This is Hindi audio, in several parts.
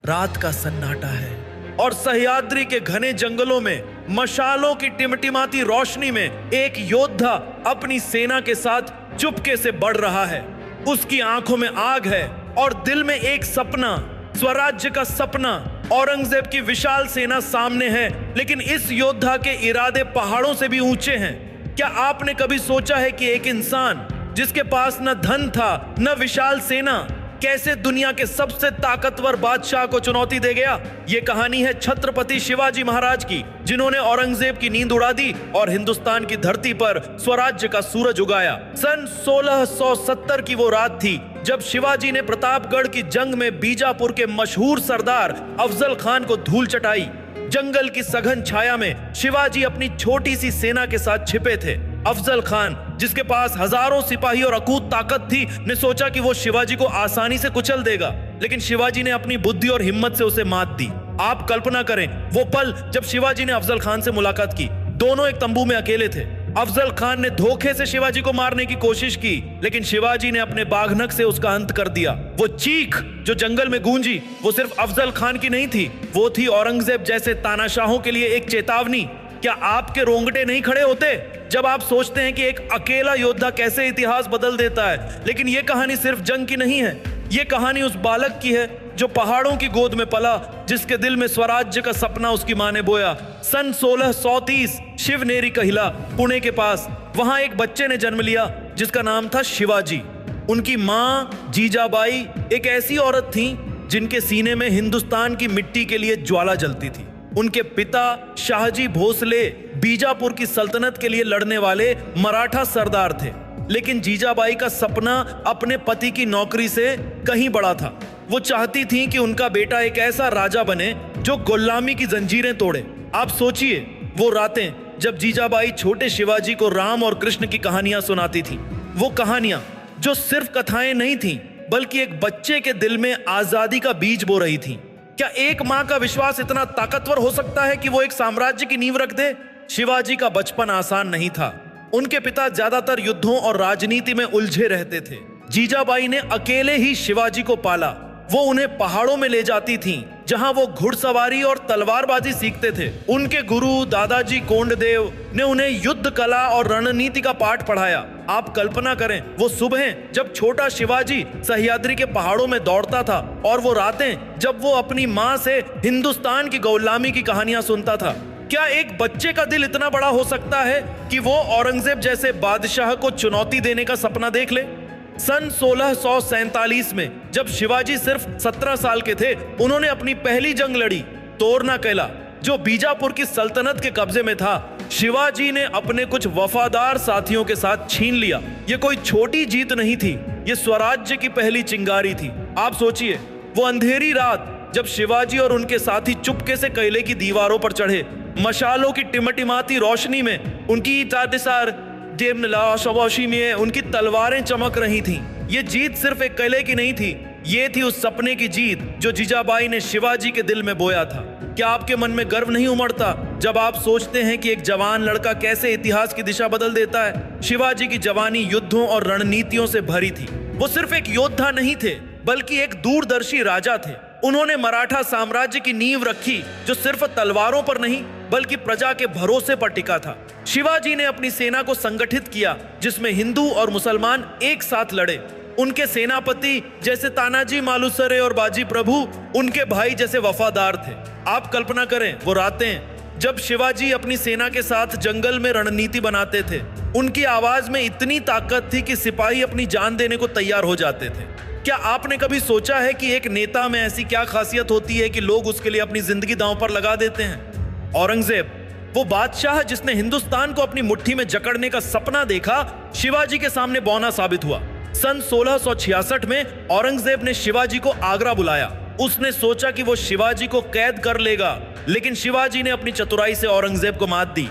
रात का सन्नाटा है और सह्याद्री के घने जंगलों में मशालों की टिमटिमाती रोशनी में एक योद्धा अपनी सेना के साथ चुपके से बढ़ रहा है। उसकी आंखों में आग है और दिल में एक सपना, स्वराज्य का सपना। औरंगजेब की विशाल सेना सामने है, लेकिन इस योद्धा के इरादे पहाड़ों से भी ऊंचे हैं। क्या आपने कभी सोचा है कि एक इंसान जिसके पास न धन था न विशाल सेना, कैसे दुनिया के सबसे ताकतवर बादशाह को चुनौती दे गया? ये कहानी है छत्रपति शिवाजी महाराज की, जिन्होंने औरंगजेब की नींद उड़ा दी और हिंदुस्तान की धरती पर स्वराज्य का सूरज उगाया। सन 1670 की वो रात थी जब शिवाजी ने प्रतापगढ़ की जंग में बीजापुर के मशहूर सरदार अफजल खान को धूल चटाई। जंगल की सघन छाया में शिवाजी अपनी छोटी सी सेना के साथ छिपे थे। अफजल खान, जिसके पास हजारों सिपाही और अकूत ताकत थी, ने सोचा कि वो शिवाजी को आसानी से कुचल देगा, लेकिन शिवाजी ने अपनी बुद्धि और हिम्मत से उसे मात दी। आप कल्पना करें वो पल जब शिवाजी ने अफजल खान से मुलाकात की। दोनों एक तंबू में अकेले थे। अफजल खान ने धोखे से शिवाजी को मारने की कोशिश की, लेकिन शिवाजी ने अपने बाघनक से उसका अंत कर दिया। वो चीख जो जंगल में गूंजी, वो सिर्फ अफजल खान की नहीं थी, वो थी औरंगजेब जैसे तानाशाहों के लिए एक चेतावनी। क्या आपके रोंगटे नहीं खड़े होते जब आप सोचते हैं कि एक अकेला योद्धा कैसे इतिहास बदल देता है? लेकिन यह कहानी सिर्फ जंग की नहीं है। यह कहानी उस बालक की है जो पहाड़ों की गोद में पला, जिसके दिल में स्वराज्य का सपना उसकी मां ने बोया। सन 1630 शिवनेरी कहिला, पुणे के पास, वहां एक बच्चे ने जन्म लिया जिसका नाम था शिवाजी। उनकी मां जीजाबाई एक ऐसी औरत थी जिनके सीने में हिंदुस्तान की मिट्टी के लिए ज्वाला जलती थी। उनके पिता शाहजी भोसले बीजापुर की सल्तनत के लिए लड़ने वाले मराठा सरदार थे, लेकिन जीजाबाई का सपना अपने पति की नौकरी से कहीं बड़ा था। वो चाहती थी कि उनका बेटा एक ऐसा राजा बने जो गुलामी की जंजीरें तोड़े। आप सोचिए वो रातें जब जीजाबाई छोटे शिवाजी को राम और कृष्ण की कहानियां सुनाती थी। वो कहानियां जो सिर्फ कथाएं नहीं थीं, बल्कि एक बच्चे के दिल में आजादी का बीज बो रही थी। क्या एक मां का विश्वास इतना ताकतवर हो सकता है कि वो एक साम्राज्य की नींव रख दे? शिवाजी का बचपन आसान नहीं था। उनके पिता ज्यादातर युद्धों और राजनीति में उलझे रहते थे। जीजाबाई ने अकेले ही शिवाजी को पाला। वो उन्हें पहाड़ों में ले जाती थीं, जहां वो घुड़सवारी और तलवारबाजी सीखते थे। उनके गुरु दादाजी कोंडदेव ने उन्हें युद्ध कला और रणनीति का पाठ पढ़ाया। आप कल्पना करें वो सुबह जब छोटा शिवाजी सह्याद्री के पहाड़ों में दौड़ता था, और वो रातें जब वो अपनी मां से हिंदुस्तान की गुलामी की कहानियां सुनता था। क्या एक बच्चे का दिल इतना बड़ा हो सकता है कि वो औरंगजेब जैसे बादशाह को चुनौती देने का सपना देख ले? सन 1647 में जब शिवाजी सिर्फ 17 साल के थे, उन्होंने अपनी पहली जंग लड़ी, तोरना कैला, जो बीजापुर की सल्तनत के कब्जे में था। शिवाजी ने अपने कुछ वफादार साथियों के साथ छीन लिया। यह कोई छोटी जीत नहीं थी, यह स्वराज्य की पहली चिंगारी थी। आप सोचिए वो अंधेरी रात जब शिवाजी और उनके साथी चुपके से किले की दीवारों पर चढ़े, मशालों की टिमटिमाती रोशनी में उनकी में उनकी तलवारें चमक रही थीं। ये जीत सिर्फ एक किले की नहीं थी, ये थी उस सपने की जीत जो जीजाबाई ने शिवाजी के दिल में बोया था। क्या आपके मन में गर्व नहीं उमड़ता जब आप सोचते हैं कि एक जवान लड़का कैसे इतिहास की दिशा बदल देता है? शिवाजी की जवानी युद्धों और रणनीतियों से भरी थी। वो सिर्फ एक योद्धा नहीं थे, बल्कि एक दूरदर्शी राजा थे। उन्होंने मराठा साम्राज्य की नींव रखी, जो सिर्फ तलवारों पर नहीं बल्कि प्रजा के भरोसे पर टिका था। शिवाजी ने अपनी सेना को संगठित किया, जिसमें हिंदू और मुसलमान एक साथ लड़े। उनके सेनापति जैसे तानाजी मालुसरे और बाजी प्रभु उनके भाई जैसे वफादार थे। आप कल्पना करें वो रातें जब शिवाजी अपनी सेना के साथ जंगल में रणनीति बनाते थे। उनकी आवाज में इतनी ताकत थी कि सिपाही अपनी जान देने को तैयार हो जाते थे। क्या आपने कभी सोचा है कि एक नेता में ऐसी क्या खासियत होती है कि लोग उसके लिए अपनी जिंदगी दांव पर लगा देते हैं? औरंगजेब, वो बादशाह जिसने हिंदुस्तान को अपनी मुट्ठी में जकड़ने का सपना देखा, शिवाजी के सामने बौना साबित हुआ। सन 1666 में औरंगजेब ने शिवाजी को आगरा बुलाया। उसने सोचा कि वो शिवाजी को कैद कर लेगा, लेकिन शिवाजी ने अपनी चतुराई से औरंगजेब को मात दी।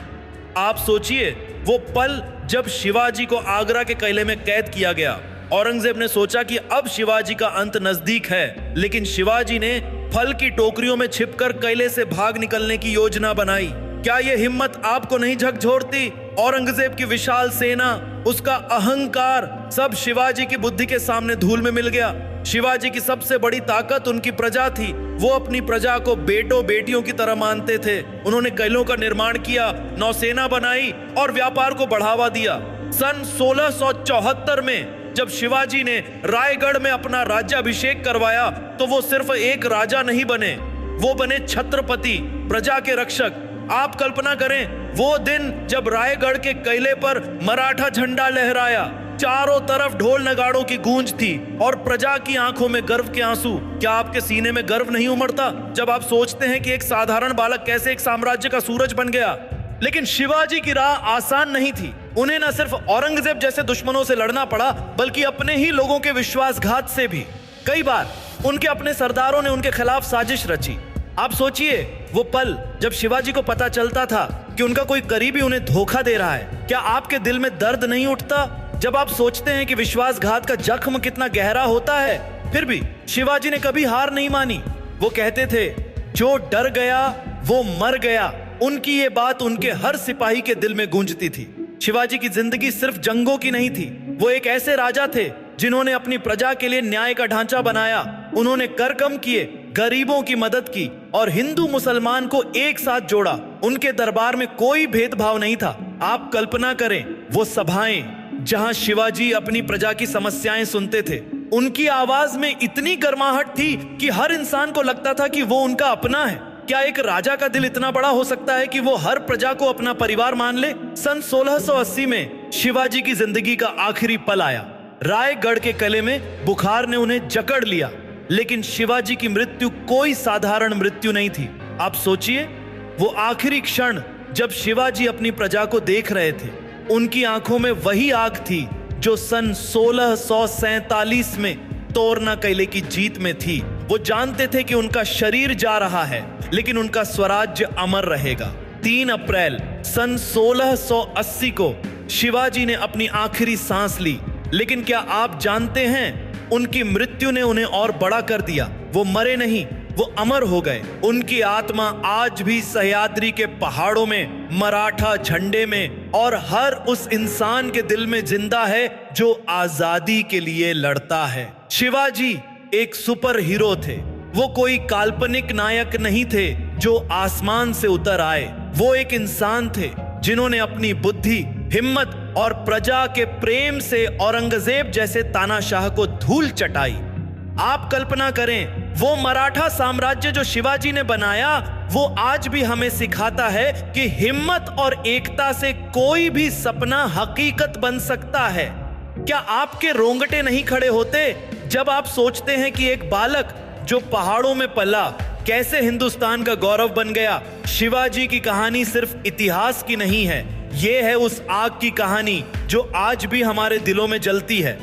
आप सोचिए वो पल जब शिवाजी को आगरा के किले में कैद किया गया। औरंगजेब ने सोचा कि अब शिवाजी का अंत नजदीक है, लेकिन शिवाजी ने फल की टोकरियों में छिपकर किले से भाग निकलने की योजना बनाई। क्या यह हिम्मत आपको नहीं झकझोरती? औरंगजेब की विशाल सेना, उसका अहंकार, सब शिवाजी की बुद्धि के सामने धूल में मिल गया। शिवाजी की सबसे बड़ी ताकत उनकी प्रजा थी। वो अपनी प्रजा को बेटों बेटियों की तरह मानते थे। उन्होंने किलों का निर्माण किया, नौसेना बनाई और व्यापार को बढ़ावा दिया। सन 1674 में जब शिवाजी ने रायगढ़ में अपना राज्याभिषेक करवाया तो वो सिर्फ एक राजा नहीं बने, वो बने छत्रपति, प्रजा के रक्षक। आप कल्पना करें वो दिन जब रायगढ़ के किले पर मराठा झंडा लहराया, चारों तरफ ढोल नगाड़ों की गूंज थी और प्रजा की आंखों में गर्व के आंसू। क्या आपके सीने में गर्व नहीं उमड़ता जब आप सोचते हैं कि एक साधारण बालक कैसे एक साम्राज्य का सूरज बन गया? लेकिन शिवाजी की राह आसान नहीं थी। उन्हें न सिर्फ औरंगजेब जैसे दुश्मनों से लड़ना पड़ा, बल्कि अपने ही लोगों के विश्वासघात से भी। कई बार उनके अपने सरदारों ने उनके खिलाफ साजिश रची। आप सोचिए वो पल जब शिवाजी को पता चलता था कि उनका कोई करीबी उन्हें धोखा दे रहा है। क्या आपके दिल में दर्द नहीं उठता जब आप सोचते हैं कि विश्वासघात का जख्म कितना गहरा होता है? फिर भी शिवाजी ने कभी हार नहीं मानी। वो कहते थे, जो डर गया वो मर गया। उनकी ये बात उनके हर सिपाही के दिल में गूंजती थी। शिवाजी की जिंदगी सिर्फ जंगों की नहीं थी। वो एक ऐसे राजा थे जिन्होंने अपनी प्रजा के लिए न्याय का ढांचा बनाया। उन्होंने कर कम किए, गरीबों की मदद की और हिंदू मुसलमान को एक साथ जोड़ा। उनके दरबार में कोई भेदभाव नहीं था। आप कल्पना करें वो सभाएं जहां शिवाजी अपनी प्रजा की समस्याएं सुनते थे। उनकी आवाज में इतनी गर्माहट थी कि हर इंसान को लगता था कि वो उनका अपना है। क्या एक राजा का दिल इतना बड़ा हो सकता है कि वो हर प्रजा को अपना परिवार मान ले? सन 1680 में शिवाजी की जिंदगी का आखिरी पल आया। रायगढ़ के किले में बुखार ने उन्हें जकड़ लिया, लेकिन शिवाजी की मृत्यु कोई साधारण मृत्यु नहीं थी। आप सोचिए वो आखिरी क्षण जब शिवाजी अपनी प्रजा को देख रहे थे। उनकी आंखों में वही आग थी जो सन 1647 में तोरना किले की जीत में थी। वो जानते थे कि उनका शरीर जा रहा है, लेकिन उनका स्वराज्य अमर रहेगा। 3 अप्रैल सन 1680 को शिवाजी ने अपनी आखिरी सांस ली। लेकिन क्या आप जानते हैं उनकी मृत्यु ने उन्हें और बड़ा कर दिया। वो मरे नहीं, वो अमर हो गए। उनकी आत्मा आज भी सह्याद्री के पहाड़ों में, मराठा झंडे में और हर उस इंसान के दिल में जिंदा है जो आजादी के लिए लड़ता है। शिवाजी एक सुपर हीरो थे। वो कोई काल्पनिक नायक नहीं थे जो आसमान से उतर आए। वो एक इंसान थे जिन्होंने अपनी बुद्धि, हिम्मत और प्रजा के प्रेम से औरंगजेब जैसे तानाशाह को धूल चटाई। आप कल्पना करें वो मराठा साम्राज्य जो शिवाजी ने बनाया, वो आज भी हमें सिखाता है कि हिम्मत और एकता से कोई भी सपना हकीकत बन सकता है। क्या आपके रोंगटे नहीं खड़े होते जब आप सोचते हैं कि एक बालक जो पहाड़ों में पला कैसे हिंदुस्तान का गौरव बन गया? शिवाजी की कहानी सिर्फ इतिहास की नहीं है, ये है उस आग की कहानी जो आज भी हमारे दिलों में जलती है।